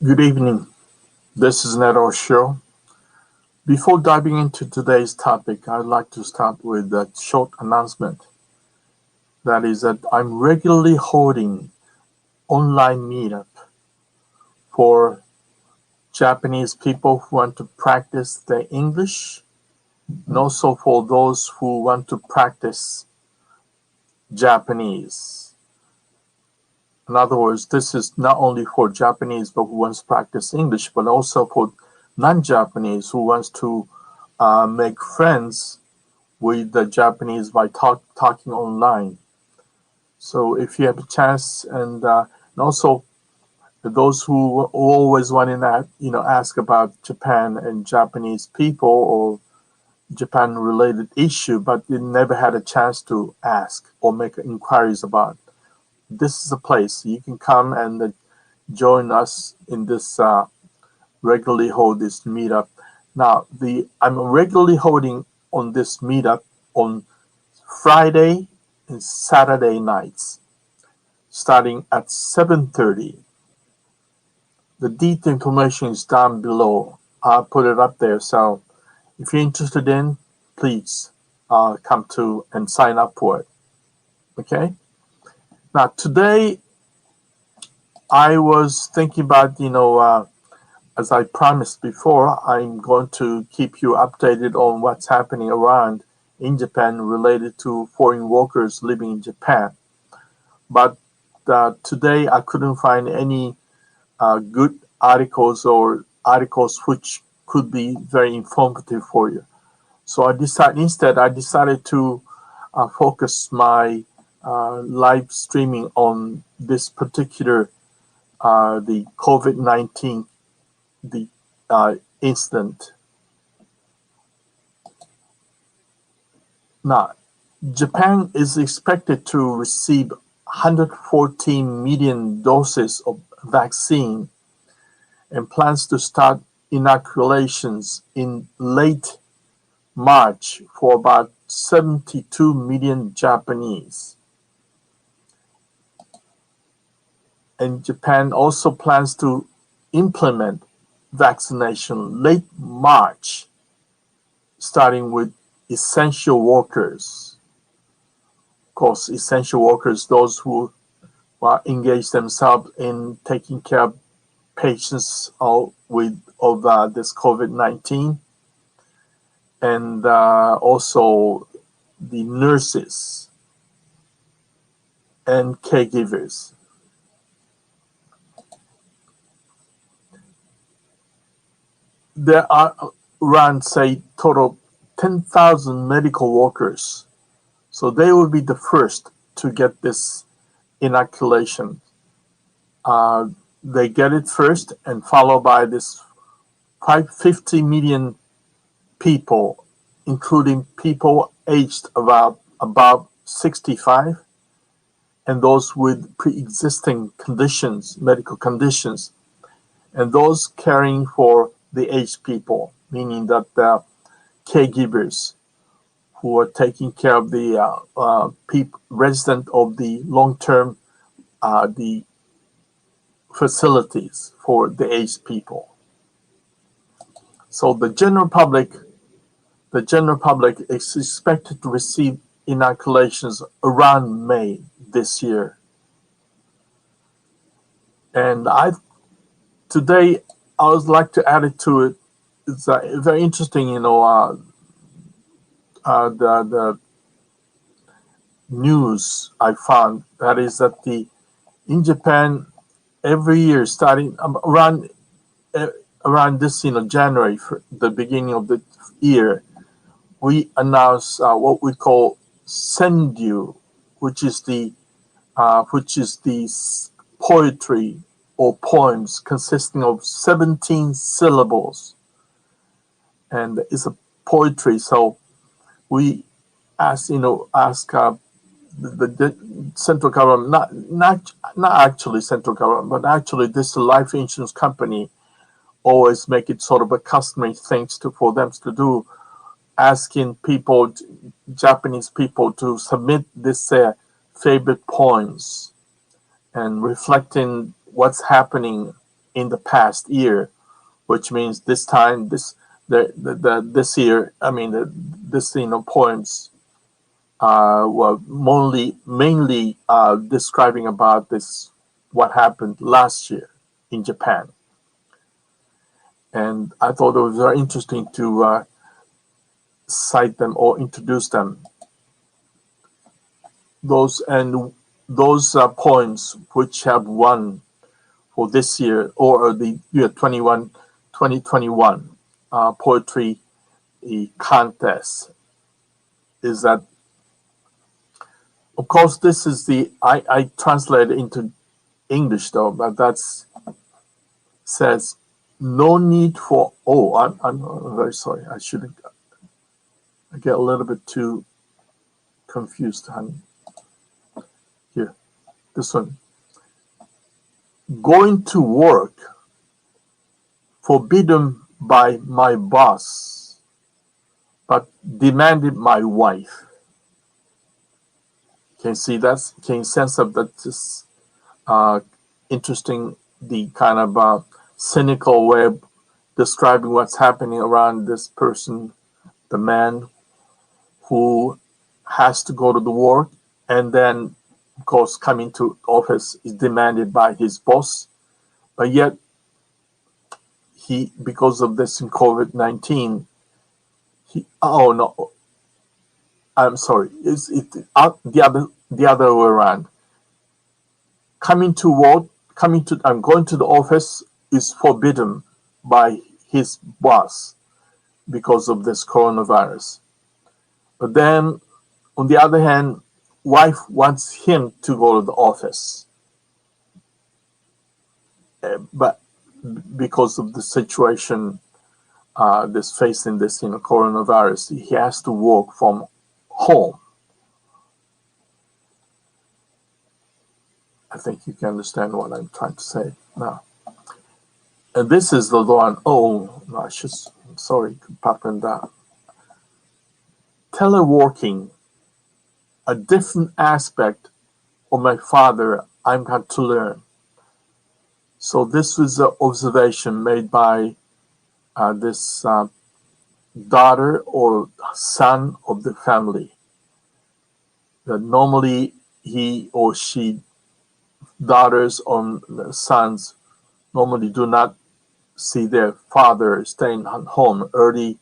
Good evening. This is Neto Show. Before diving into today's topic, I'd like to start with a short announcement. That is that I'm regularly holding online meetup for Japanese people who want to practice their English and also for those who want to practice Japanese. In other words, this is not only for Japanese but who wants to practice English, but also for non-Japanese who wants to make friends with the Japanese by talking online. So if you have a chance, and also those who always want to ask about Japan and Japanese people or Japan related issue, but they never had a chance to ask or make inquiries about. This is a place you can come and join us in this regularly hold this meetup. Now, I'm regularly holding on this meetup on Friday and Saturday nights, starting at 7:30. The detailed information is down below. I'll put it up there. So if you're interested in, please come to and sign up for it. Okay. Now today, I was thinking about as I promised before, I'm going to keep you updated on what's happening around in Japan related to foreign workers living in Japan. But today I couldn't find any good articles or articles which could be very informative for you. So I decided to focus my live streaming on this particular the COVID-19 the incident. Now, Japan is expected to receive 114 million doses of vaccine and plans to start inoculations in late March for about 72 million Japanese. And Japan also plans to implement vaccination late March, starting with essential workers. Of course, essential workers, those who engage themselves in taking care of patients of this COVID-19, and also the nurses and caregivers. There are around, say, total 10,000 medical workers. So they will be the first to get this inoculation. They get it first and followed by this 50 million people, including people aged about 65 and those with pre-existing conditions, medical conditions, and those caring for the aged people, meaning that the caregivers who are taking care of the resident of the long-term the facilities for the aged people. So the general public is expected to receive inoculations around May this year. And today I would like to add it to it. It's very interesting, the news I found, that is that in Japan every year starting around this January, for the beginning of the year, we announce what we call Senryu, which is the poetry or poems consisting of 17 syllables, and it's a poetry. So we ask the central government, not actually central government, but actually this life insurance company always make it sort of a customary thing for them to do, asking people, Japanese people, to submit this favorite poems and reflecting what's happening in the past year, which means this time this year, I mean this poems were mainly describing about this what happened last year in Japan, and I thought it was very interesting to cite them or introduce them. Those poems which have won for this year or the year 2021 poetry contest is that, of course, this is I translated into English though, but that's says no need for. Oh, I'm very sorry. I shouldn't. I get a little bit too confused, honey. Here, this one. Going to work forbidden by my boss, but demanded my wife. Can you see that? Can you sense of that? This interesting, the kind of cynical way of describing what's happening around this person, the man who has to go to the work and then, of course, coming to office is demanded by his boss, but yet he, because of this in COVID-19, oh no, I'm sorry, it's the other way around. Coming to work, going to the office is forbidden by his boss because of this coronavirus. But then, on the other hand, wife wants him to go to the office, but because of the situation, this facing this coronavirus, he has to work from home. I think you can understand what I'm trying to say now. And this is the one. Oh, no, sorry, popping down. Teleworking, a different aspect of my father I've got to learn. So this was an observation made by this daughter or son of the family. That normally he or she, daughters or sons, normally do not see their father staying home early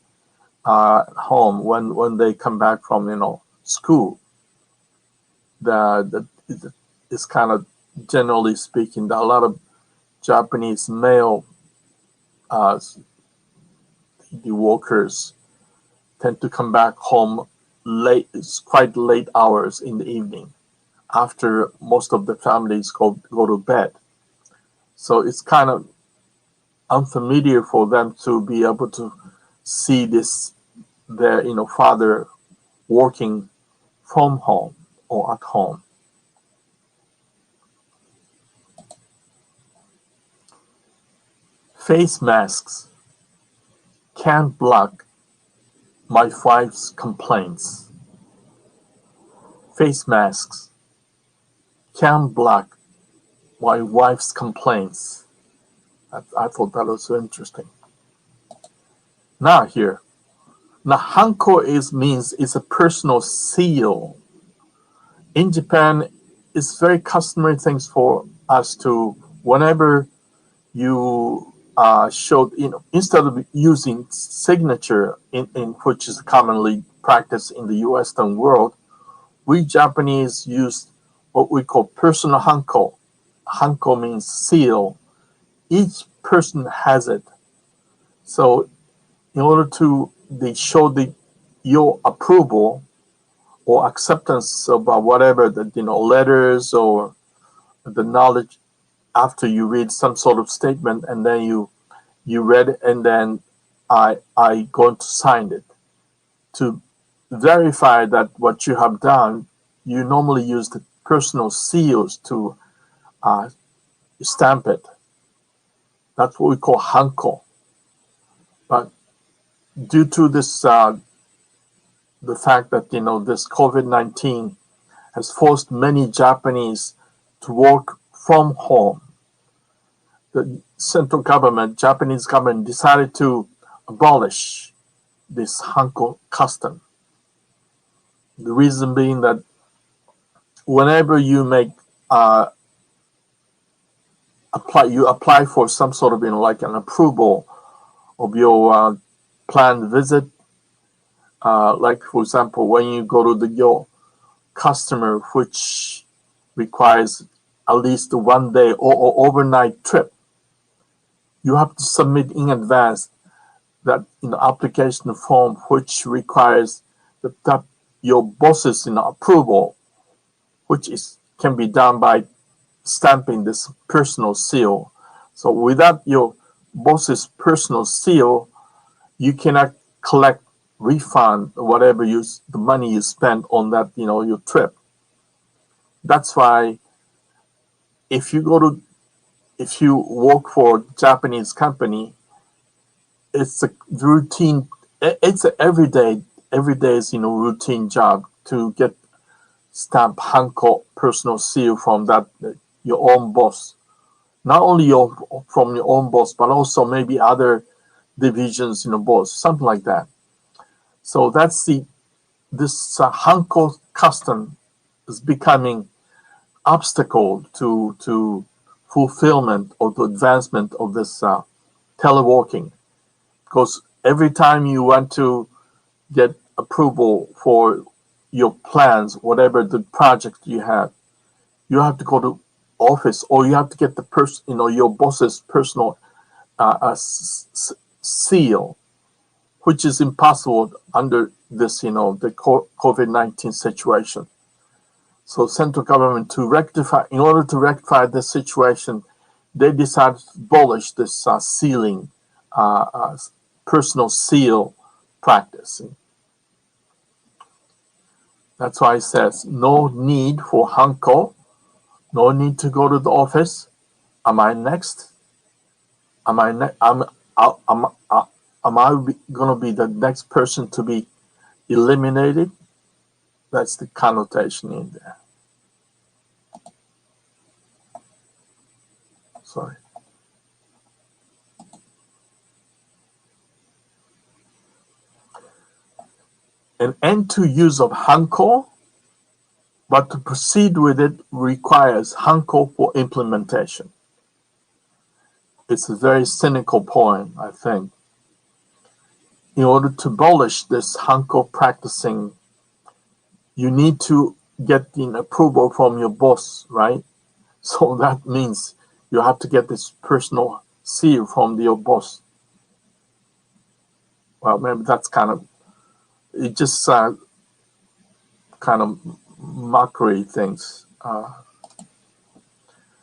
home when they come back from school. It's kind of, generally speaking, that a lot of Japanese male the workers tend to come back home late. It's quite late hours in the evening after most of the families go to bed. So it's kind of unfamiliar for them to be able to see their father working from home or at home. Face masks can't block my wife's complaints. Face masks can't block my wife's complaints. I thought that was so interesting. Now here. Now hanko means it's a personal seal. In Japan, it's very customary things for us to, whenever you showed, instead of using signature in which is commonly practiced in the Western world, we Japanese use what we call personal hanko. Hanko means seal. Each person has it. So in order to show your approval or acceptance about whatever the letters or the knowledge, after you read some sort of statement and then you read it, and then I going to sign it to verify that what you have done. You normally use the personal seals to stamp it. That's what we call hanko. But due to this, the fact that this COVID-19 has forced many Japanese to work from home, the central government, Japanese government, decided to abolish this hanko custom. The reason being that whenever you make apply for some sort of like an approval of your planned visit, like for example, when you go to your customer, which requires at least 1 day or overnight trip, you have to submit in advance that application form, which requires that your boss's approval, which can be done by stamping this personal seal. So without your boss's personal seal, you cannot collect refund whatever the money you spent on that your trip. That's why if you work for a Japanese company, it's a routine. It's an everyday routine job to get stamp hanko personal seal from your own boss. Not only from your own boss, but also maybe other divisions boss, something like that. So that's this hanko custom is becoming obstacle to fulfillment or to advancement of this teleworking, because every time you want to get approval for your plans, whatever the project you have to go to office, or you have to get your boss's personal seal, which is impossible under this the COVID-19 situation. So central government in order to rectify this situation, they decided to abolish this sealing, personal seal practice. That's why it says no need for hanko, no need to go to the office. Am I next? Am I going to be the next person to be eliminated? That's the connotation in there. Sorry. An end to use of hanko, but to proceed with it requires hanko for implementation. It's a very cynical point, I think. In order to abolish this hanko practicing, you need to get the approval from your boss, right? So that means you have to get this personal seal from your boss. Well, maybe that's it just kind of mockery things.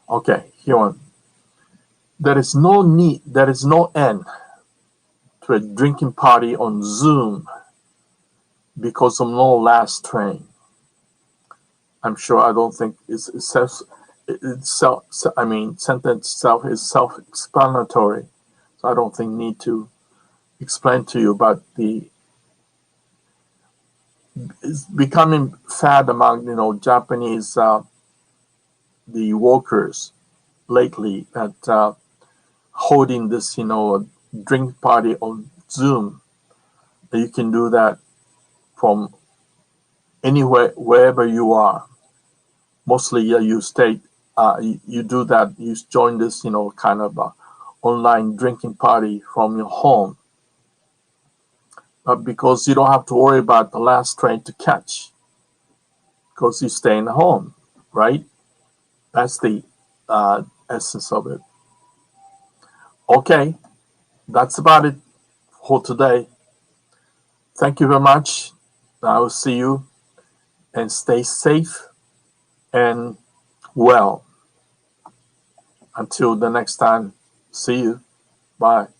Okay, here on. There is no end to a drinking party on Zoom because of no last train. I'm sure I don't think sentence itself is self-explanatory. So I don't think need to explain to you about it's becoming fad among Japanese the workers lately that holding this drink party on Zoom. You can do that from anywhere, wherever you are. Mostly you do that, you join this kind of online drinking party from your home, because you don't have to worry about the last train to catch, because you stay in home, right? That's the essence of it. Okay, that's about it for today. Thank you very much. I will see you, and stay safe and well. Until the next time, see you. Bye.